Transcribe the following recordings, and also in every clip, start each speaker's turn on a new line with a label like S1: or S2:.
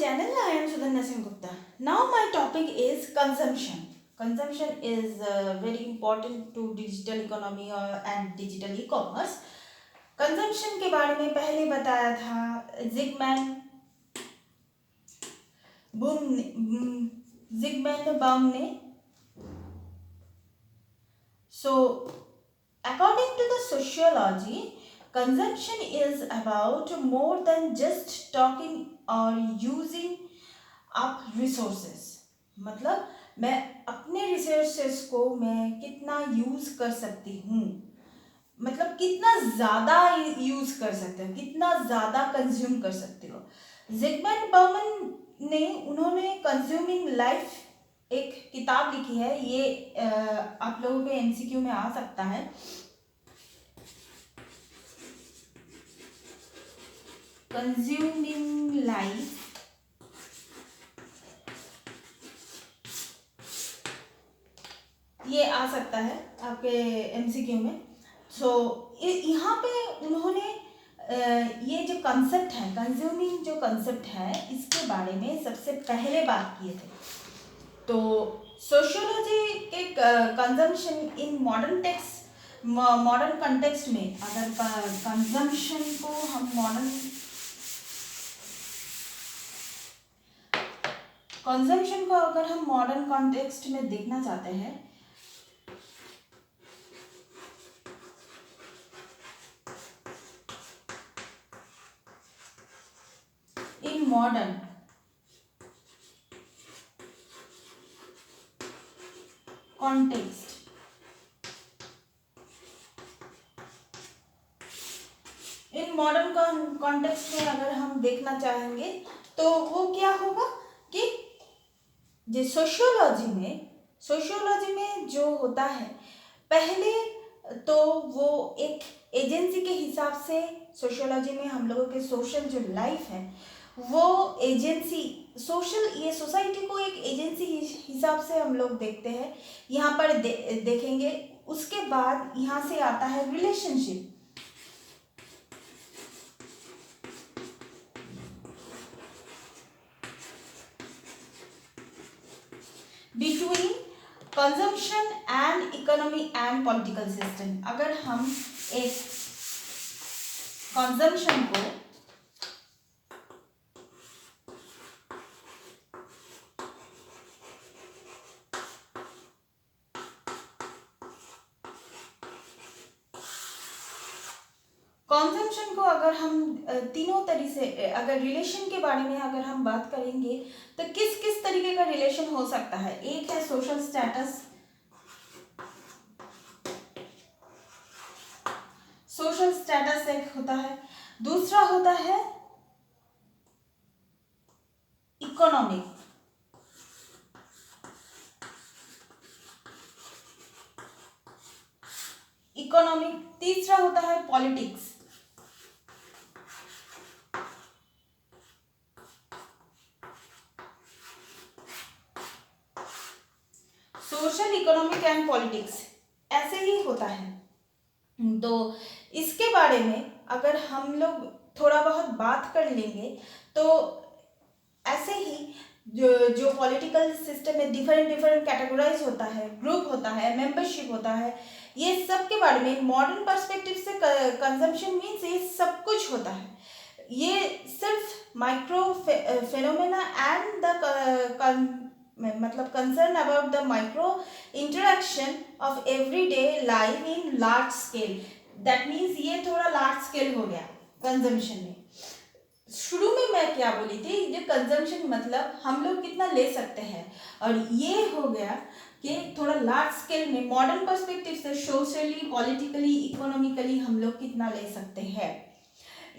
S1: channel. I am Sudhanya Singh Gupta. Now my topic is consumption. Consumption is very important to digital economy and digital e-commerce. Consumption के बारे में पहले बताया था Zigman बाउम ने. So according to the sociology, consumption is about more than just talking or using up resources. मतलब मैं अपने रिसोर्सेस को मैं कितना यूज कर सकती हूँ, मतलब कितना ज़्यादा यूज कर सकते हो, कितना ज़्यादा कंज्यूम कर सकते हो. जिगमैन बाउमन ने उन्होंने कंज्यूमिंग लाइफ एक किताब लिखी है. ये आप लोगों के एमसीक्यू में आ सकता है. कंज्यूमिंग लाइफ ये आ सकता है आपके एमसीक्यू में. सो यहाँ पे उन्होंने ये जो कंसेप्ट है, कंज्यूमिंग जो कंसेप्ट है, इसके बारे में सबसे पहले बात किए थे. तो सोशियोलॉजी के कंजम्पशन इन मॉडर्न कंटेक्स्ट में, अगर कंजम्पशन को हम मॉडर्न कॉन्टेक्स्ट में देखना चाहते हैं, in modern context, in modern context में अगर हम देखना चाहेंगे तो वो क्या होगा कि जो सोशियोलॉजी में जो होता है, पहले तो वो एक एजेंसी के हिसाब से, सोशियोलॉजी में हम लोगों के सोशल जो लाइफ है वो एजेंसी, ये सोसाइटी को एक एजेंसी हिसाब से हम लोग देखते हैं. यहाँ पर देखेंगे. उसके बाद यहाँ से आता है relationship. Between consumption and economy and political system. अगर हम एक कंजम्पशन को अगर हम तीनों तरीके से, अगर रिलेशन के बारे में अगर हम बात करेंगे तो किस किस तरीके का रिलेशन हो सकता है. एक है सोशल स्टेटस, एक होता है. दूसरा होता है इकोनॉमिक. तीसरा होता है politics. Social, economic and politics ऐसे ही होता है. तो इसके बारे में अगर हम लोग थोड़ा बहुत बात कर लेंगे तो ऐसे ही जो पॉलिटिकल सिस्टम में डिफरेंट कैटेगराइज होता है, ग्रुप होता है, मेंबरशिप होता है, ये सब के बारे में मॉडर्न पर्सपेक्टिव से कंजम्पशन मीन्स ये सब कुछ होता है. ये सिर्फ माइक्रो फेनोमेना एंड द मतलब concern about the micro interaction of everyday life in large scale. That means ये थोड़ा लार्ज स्केल हो गया कंजम्पशन में. शुरू में मैं क्या बोली थी, ये कंजम्पशन मतलब हम लोग कितना ले सकते हैं, और ये हो गया कि थोड़ा लार्ज स्केल में मॉडर्न पर्सपेक्टिव से सोशली, पॉलिटिकली, इकोनॉमिकली हम लोग कितना ले सकते हैं.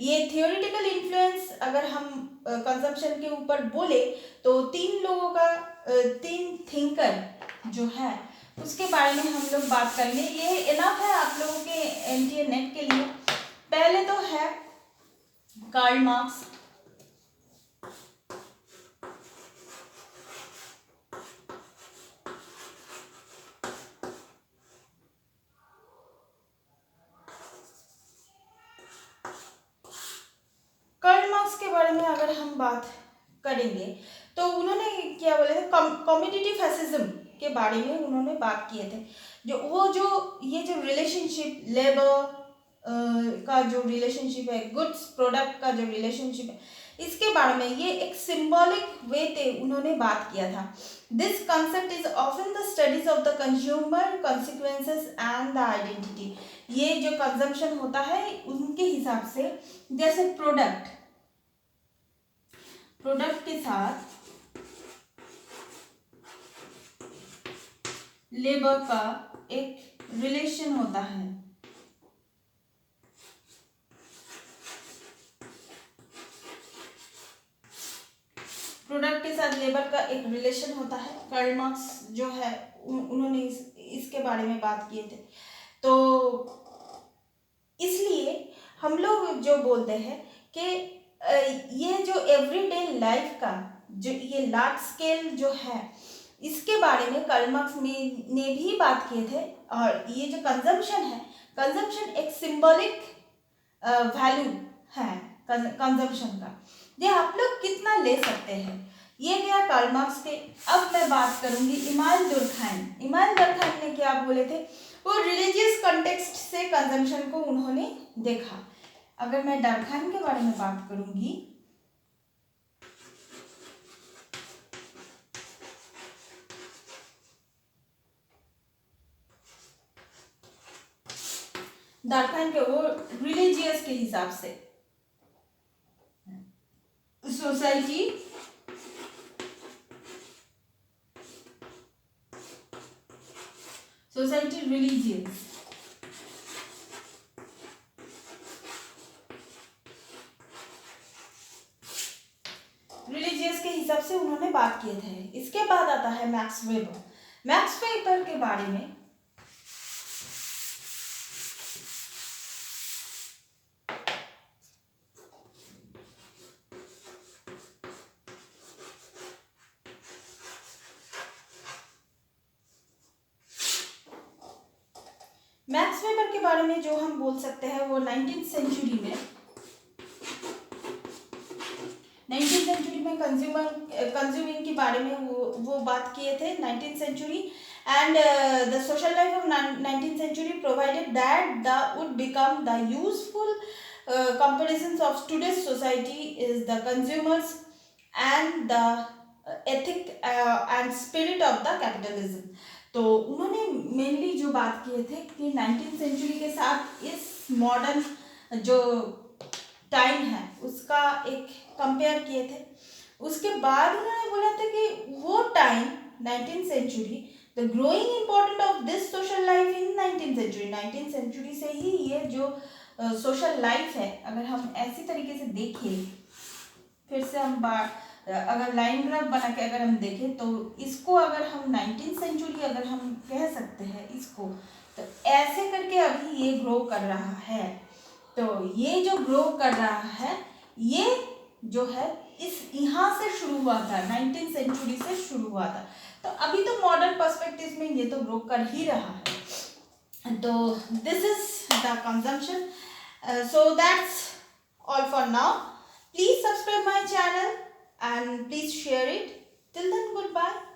S1: ये थियोरिटिकल इन्फ्लुएंस अगर हम कंजम्पशन के ऊपर बोले तो तीन थिंकर जो है उसके बारे में हम लोग बात करेंगे. ये इनफ है आप लोगों के एनटीए नेट के लिए. पहले तो है कार्ल मार्क्स. कार्ल मार्क्स के बारे में अगर हम बात करेंगे तो उन्होंने क्या बोले थे, कॉम्पिटिटिव फैसिज्म के बारे में उन्होंने बात किए थे। ये जो रिलेशनशिप लेबर का जो रिलेशनशिप है, गुड्स प्रोडक्ट का जो रिलेशनशिप है, इसके बारे में ये एक सिंबॉलिक वे थे उन्होंने बात किया था। This concept is often the studies of the consumer consequences and the identity. ये जो कंजम्पशन होता है उनके हिसाब से, जैसे प्रोडक्ट के साथ लेबर का एक रिलेशन होता है। प्रोडक्ट के साथ लेबर का एक रिलेशन होता है। कार्ल मार्क्स जो है उन्होंने इसके बारे में बात किए थे। तो इसलिए हम लोग जो बोलते हैं कि ये जो एवरीडे लाइफ का जो ये लार्ज स्केल जो है, इसके बारे में कार्ल मार्क्स ने भी बात किए थे। और ये जो कंजम्पशन है, कंजम्पशन एक सिंबॉलिक वैल्यू है कंजम्पशन का, ये आप लोग कितना ले सकते हैं, ये गया कार्ल मार्क्स के। अब मैं बात करूंगी इमानुएल दुर्खाइम। इमानुएल दुर्खाइम ने क्या बोले थे, वो रिलीजियस कॉन्टेक्स्ट से कंजम्पशन को उन्होंने देखा। अगर मैं डर्खाइम के बारे में बात करूंगी, डर्खाइम के वो रिलीजियस के हिसाब से सोसाइटी रिलीजियस के हिसाब से उन्होंने बात किए थे। इसके बाद आता है मैक्स वेबर। मैक्स वेबर के बारे में जो हम बोल सकते हैं वो 19th सेंचुरी में कंज्यूमिंग के बारे में वो बात किए थे 19th century. And the social life of 19th century provided that the would become the useful comparisons of today's society is the consumers and the ethic and spirit of the capitalism। तो उन्होंने mainly जो बात किए थे कि 19th century के साथ इस मॉडर्न जो टाइम है उसका एक कंपेयर किए थे। उसके बाद उन्होंने बोला था कि वो time 19th century, the growing important of this social life in 19th century से ही ये जो सोशल लाइफ है, अगर हम ऐसी तरीके से देखें, फिर से हम अगर लाइन ग्राफ बना के अगर हम देखें तो इसको अगर हम 19th सेंचुरी अगर हम कह सकते हैं इसको, तो ऐसे करके अभी ये ग्रो कर रहा है। तो ये जो ग्रो कर रहा है ये जो है इस यहाँ से शुरू हुआ था, 19th सेंचुरी से शुरू हुआ था। तो अभी तो मॉडर्न पर्सपेक्टिव में ये तो ग्रो कर ही रहा है। तो this is the consumption. So that's all for now. Please subscribe my channel and please share it. Till then, goodbye.